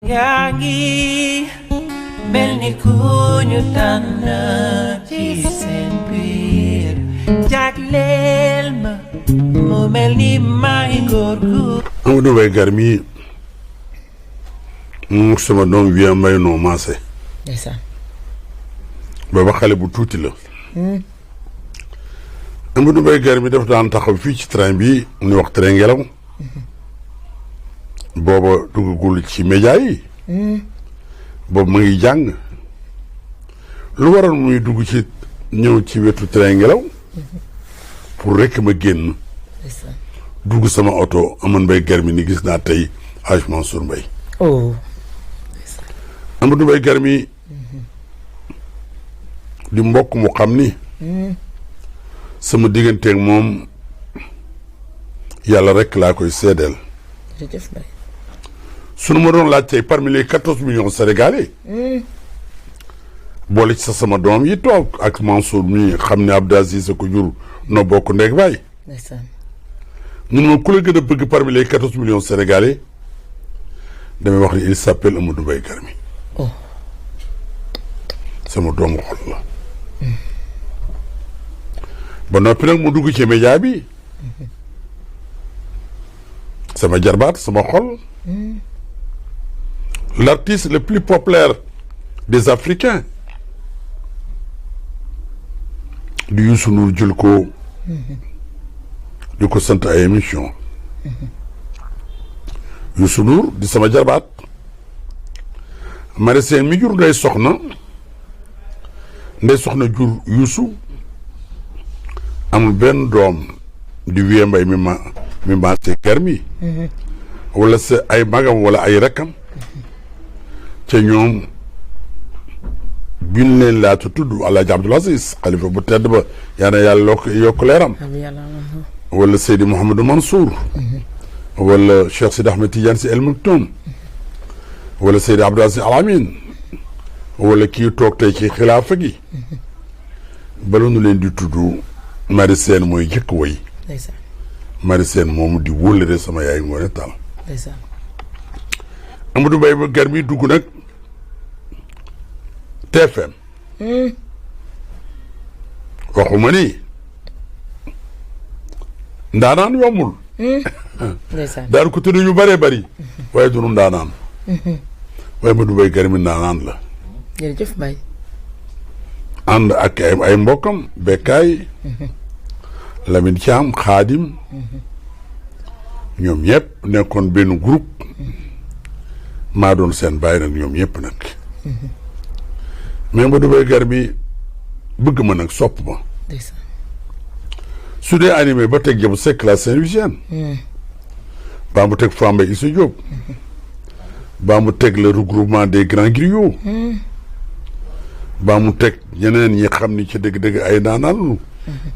yaa ngi mel ni ku ñu tànn ci seen biir jagleel ma mu mel ni maay góor gu Amadou Mbaye Garmi mu sama doom Vieux Mbaye noo maase ndeysaan booba xale bu tuuti la Amadou Mbaye Garmi daf daan taxaw fii ci train bi ñu wax train ngelaw booba duggagul ci média yi boobu ma ngi jàng lu waroon muy dugg ci ñëw ci wetu train ngelaw pour rekk ma génn ndeysaan dugg sama oto Amadou Mbaye Garmi ni gis naa tey Hadj Mansour Mbaye oh Amadou Mbaye Garmi di mbokk mu xam ni sama digganteeg moom yàlla rekk laa koy seedeel jërëjëf Mbaye sunu ma doon laaj tey parmi les 14 millions sénégalais boole ci sa sama doom yi toog ak Mansour mi xam ne Abdou Aziz ko jur noo bokk ndeeg baay ndeysaan ñun moom ku la gën a bëgg parmi les 14 millions sénégalais damay wax ni il s'appelle Amadou Mbaye Garmi oh sama doomu xol la ba noppi nag mu dugg ci média bi sama jarbaat sama xol l'artiste le plus populaire des Africains di Youssou Ndour jël ko di ko sant ay émission Youssou Ndour di sama jarbaat Mari Seen mi jur ndey soxna jur Youssou amul benn doom di Vieux Mbaye mi maase Garmi wala sa ay magam wala ay rakkam ca ñoom bin leen laata tudd Alaaji Abdoul Aziz xalifa bu tedd ba yaa na yàlla yokk leeram wala Seydi Mouhamadou Mansour wala Cheikh Sidi Ahmed Tidiane Sy El Maktoum wala Seydi Abdou Aziz Al Amin wala kii toog tey ci xilaafa gi bala nu leen di tudd Mari Seen mooy jëkk woy ndeysaan Mari Seen moomu di wóllëre sama yaay Ngoone Tall ndeysaan Amadou Mbaye Garmi dugg nag TFM waxuma ni ndaanaan yombul ndeysaan daan ko tudd yu bëree bëri waaye dunu ndaanaan waaye Amadou Mbaye Garmi ndaanaan la jërëjëf Mbaye ànd ak ay mbokkam Bekkaay Lamine Thiam Xaadim ñoom ñëpp nekkoon benn groupe maa doon seen bàyyi nag ñoom ñëpp nag mais Amadou Mbaye Garmi bëgg ma nag sopp ma ndeysaan su dee animé ba teg Jabu Seck la Saint-Louisienne baa mu teg Fambaye Issa Diop baa mu teg le regroupement des grands griots baa mu teg ñeneen ñi xam ni ci dëgg-dëgg ay naanaanlu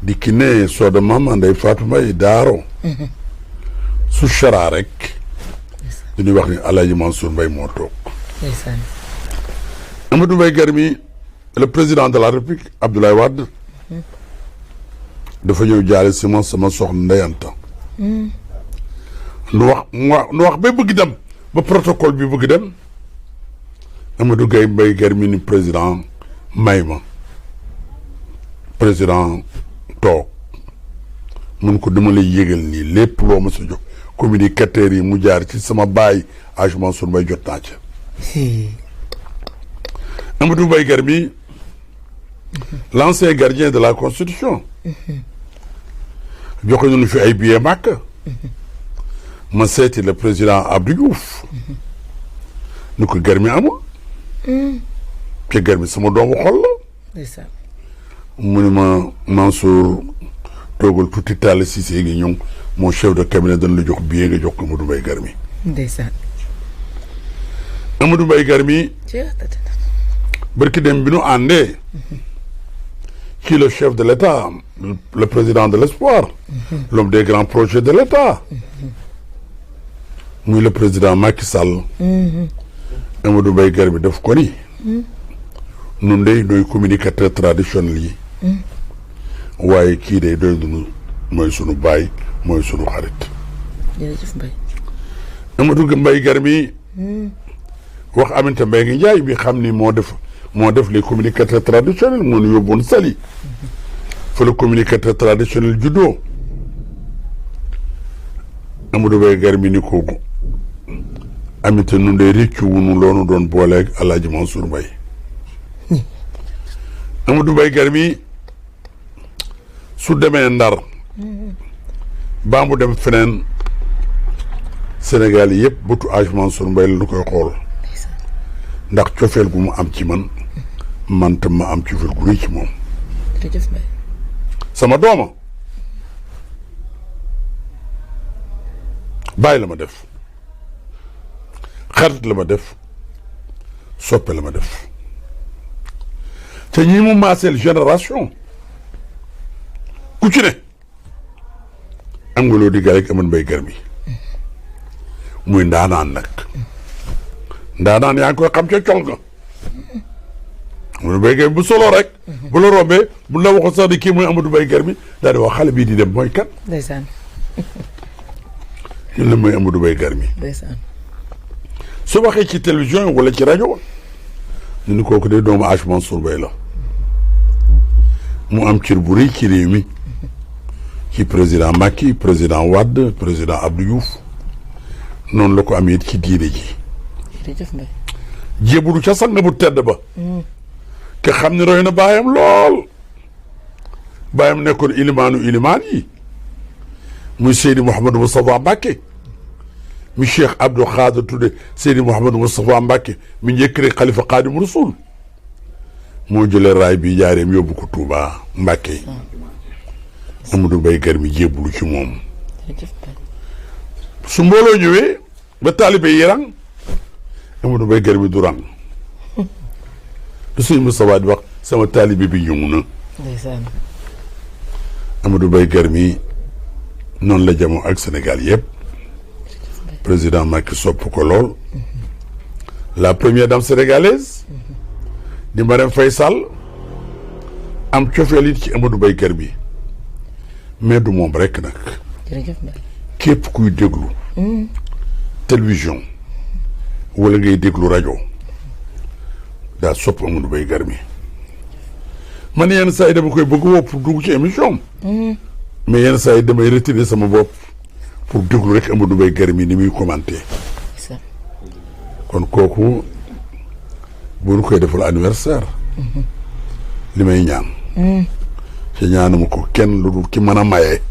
di ki ne Soda Mama Ndeye Fatou Mbaye Daaro su chara rek dañuy wax ni Alaaji Mansour Mbaye moo toog ndeysaan Amadou Mbaye Garmi le président de la République Abdoulaye Wade dafa ñëw jaale si ma sama soxna Ndeye Anta nu wax ba bëgg dem ba protocole bi bëgg dem Amadou Mbaye Garmi ni président may ma président toog mun ko dama lay yégal nii lépp loo ma sa jox communicateurs yi mu jaar ci sama baay Hadj Mansour Mbaye jot naa ca Amadou Mbaye Garmi l'ancien gardien de la Constitution joxe nañu fi ay billets màkk ma seeti le président Abdou Diouf ni ko Garmi amul te Garmi sama doomu xol la ndeysaan mu ne ma Mansour toogal tuuti Talla Cissé ngi ñëw mon chef de cabinet dañ la jox billet nga jox ko Amadou Mbaye Garmi ndeysaan Amadou Mbaye Garmi barki dem bi nu àndee ci le chef de l'État le président de l'espoir l'homme des grands projets de l'État muy le président Macky Sall Amadou Mbaye Garmi daf ko ni nun day doy communicateur traditionnel yi waaye kii day doy dunu mooy sunu baay mooy sunu xarit jërëjëf Mbaye Amadou Mbaye Garmi wax Aminata Mbengue Ndiaye bi xam ni moo def les communicateurs traditionnels moo ñu yóbboon Saly fa le communicateur traditionnel juddoo Amadou Mbaye Garmi ni kooku Aminata nun day réccu wunu loonu doon booleeg Alaaji Mansour Mbaye Amadou Mbaye Garmi su demee Ndar baa mu dem feneen Sénégal yëpp bëtu Hadj Mansour Mbaye la ñu koy xool ndax cofeel gu mu am ci man tam ma am cofeel gu rëy ci moom sama dooma bàyyi la ma def xarit la ma def soppe la ma def te ñi mu maaseel génération ku ci ne am nga loo diggal ak Amadou Mbaye Garmi muy ndaanaan nag ndaanaan yaa ngi koy xam ca col ga Amadou Mbaye Garmi bu solo rek bu la rombee bu la waxoon sax di kii mooy Amadou Mbaye Garmi daal di wax xale bii di dem mooy kan ndeysaan ñun la mooy Amadou Mbaye Garmi ndeysaan su waxee ci télévision wala ci rajo ñu ni kooku de doomu Hadj Mansour Mbaye la mu am cër bu rëy ci réew mi ci président Macky président Wade président Abdou Diouf noonu la ko amee it ci diine ji jërëjëf Mbaye jébbalu ca sang bu tedd ba ke xam ne roy na baayam lool baayam nekkoon ilimaan yi muy Seydi Mouhamadou Moustapha Mbacké mi Cheikh Abdou Khadre tudde Seydi Mouhamadou Moustapha Mbacké mi njëkk rek xalifa Xaadimu Rasuul moo jëlee raay bi jaareem yóbbu ko Touba Mbacké Amadou Mbaye Garmi jébbalu ci moom su mbooloo ñëwee ba taalibe yi rang Amadou Mbaye Garmi du rang du sëñ Moustapha di wax sama taalibe bi ñëw na ndeysaan Amadou Mbaye Garmi noonu la jamoo ak Sénégal yëpp président Macky sopp ko lool la première dame sénégalaise di Marème Faye Sall am cofeel it ci Amadou Mbaye Garmi mais du moom rek nag jërëjëf Mbaye képp kuy déglu télévision wala ngay déglu rajo daa sopp Amadou Mbaye Garmi man yenn saa yi dama koy bëgg woo pour dugg ci émission mais yenn saa yi damay retirer sama bopp pour déglu rek Amadou Mbaye Garmi ni muy commenté kon kooku bu ñu koy defal anniversaire li may ñaan ci ñaanuma ko kenn lu dul ki mën a maye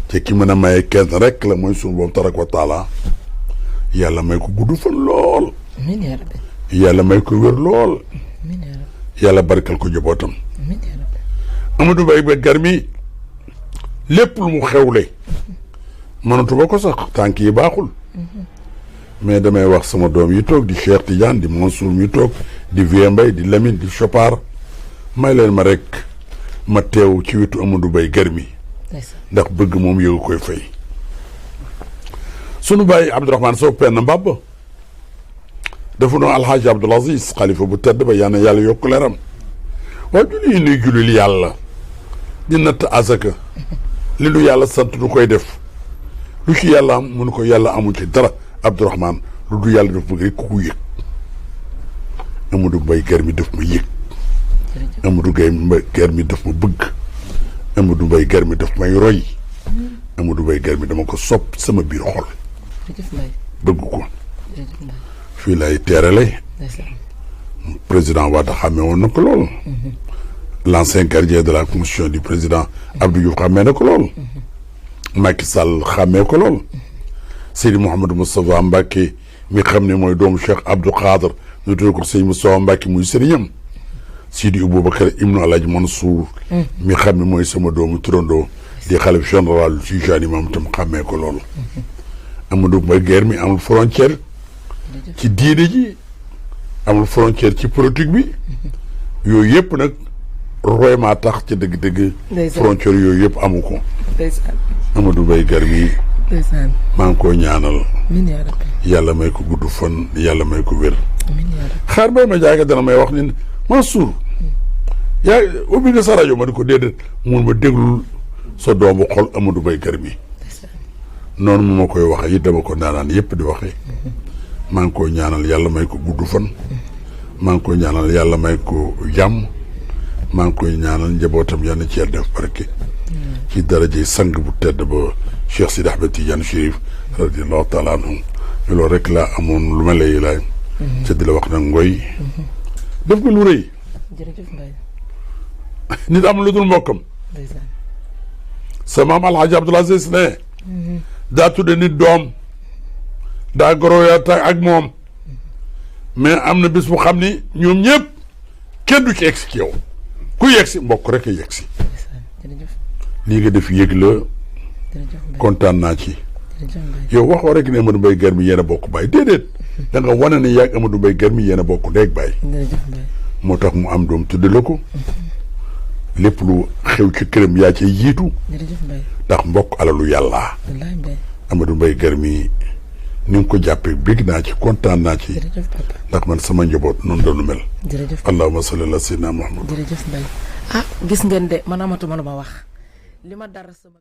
te ki mën a maye kenn rek la mooy suñu boobu tabaraka wa taala yàlla may ko gudd fan lool amiin yaa rabbi yàlla may ko wér lool amiin yaa rabbi yàlla barkal ko jobootam amiin yaa rabbi Amadou Mbaye Garmi lépp lu mu xewle mënatuma ko sax tànk yi baaxul mais damay wax sama doom yi toog di Cheikh Tidiane di Mansour mi toog di Vieux Mbaye di Lamine di Chopard may leen ma rek ma teew ci wetu Amadou Mbaye Garmi ndax bëgg moom yëgu koy fay sunu bàyyi Abdourahmane Sow penn mbàbb dafa noonu Alhaji Abdoul Aziz xalifa bu tedd ba yal na yàlla yokk leeram waaye julli yi nuy jullil yàlla di natt asaka li lu yàlla sant du koy def lu ci yàlla am mënu ko yàlla amul ci dara Abdourahmane lu du yàlla daf bëgg rek ku ko yëg Amadou Mbaye Garmi daf ma yëg Amadou Mbaye Garmi daf ma bëgg Amadou Mbaye Garmi daf may roy Amadou Mbaye Garmi dama ko sopp sama biir xol bëgg ko fii lay teerale président Wade xàmmee woon na ko lool l'ancien gardien de la constitution du président Abdou Diouf xàmmee na ko lool Macky Sall xàmmee ko lool Seydi Mouhamadou Moustapha Mbacké mi xam ne mooy doomu Cheikh Abdou Khadre ñu tuddee ko Seydi Moustapha Mbacké muy sëriñam Sidi Aboubacar ibnu Alhaji Mansour mi xam ne mooy sama doomu turandoo di xalif général Tijani moom itam xàmmee ko lool Amadou Mbaye Garmi amul frontière ci diine ji amul frontière ci politique bi yooyu yëpp nag roy maa tax ci dëgg-dëgg frontière yooyu yëpp amu ko Amadou Mbaye Garmi maa ngi koy ñaanal yàlla may ko gudd fan yàlla may ko wér xaar bay ma jaaga dana may wax ni Mansour yaa ubbi nga sa rajo ma di ko déedéet mun ma déglul sa doomu xol Amadou Mbaye Garmi noonu mu ma koy waxee it dama ko naanaan yëpp di waxee maa ngi koy ñaanal yàlla may ko gudd fan maa ngi koy ñaanal yàlla may ko jàmm maa ngi koy ñaanal njabootam yal na ci yàlla def barke ci daraje sang bu tedd ba Cheikh Sidi Ahmed Tidiane Chérif radiallahu taala anhu loolu rek laa amoon lu ma lay laaj ca di la wax nag ngoy def nga lu rëy jërëjëf Mbaye. nit am lu dul mbokkam ndeysaan. sa maam Alhaji Abdoul Aziz ne daa tudde nit doom daa goroyaata ak moom mais am na bis bu xam ni ñoom ñëpp kenn du ci egsi ci yow ku yegsi mbokk rek a yegsi ndeysaan jërëjëf. lii nga def yëg la jërëjëf Mbaye. kontaan naa ci jërëjëf Mbaye. yow waxoo rek ne Amadou Mbaye Garmi yéen a bokk baay déedéet da nga wane ne yàgg Amadou Mbaye Garmi yéen a bokk ndeeg baay jërëjëf Mbaye. moo tax mu am doom tudde la ko lépp lu xew ci këram yaa cay jiitu jërëjëf Mbaye. ndax mbokk alalu yàlla wallaay Mbaye. Amadou Mbaye Garmi ni nga ko jàppee bég naa ci kontaan naa ci jërëjëf papa. ndax man sama njaboot noonu la nu mel jërëjëf. allahumma salli ala sayyidina Muhammad jërëjëf Mbaye. ah gis ngeen de man amatuma lu ma wax li ma dara sama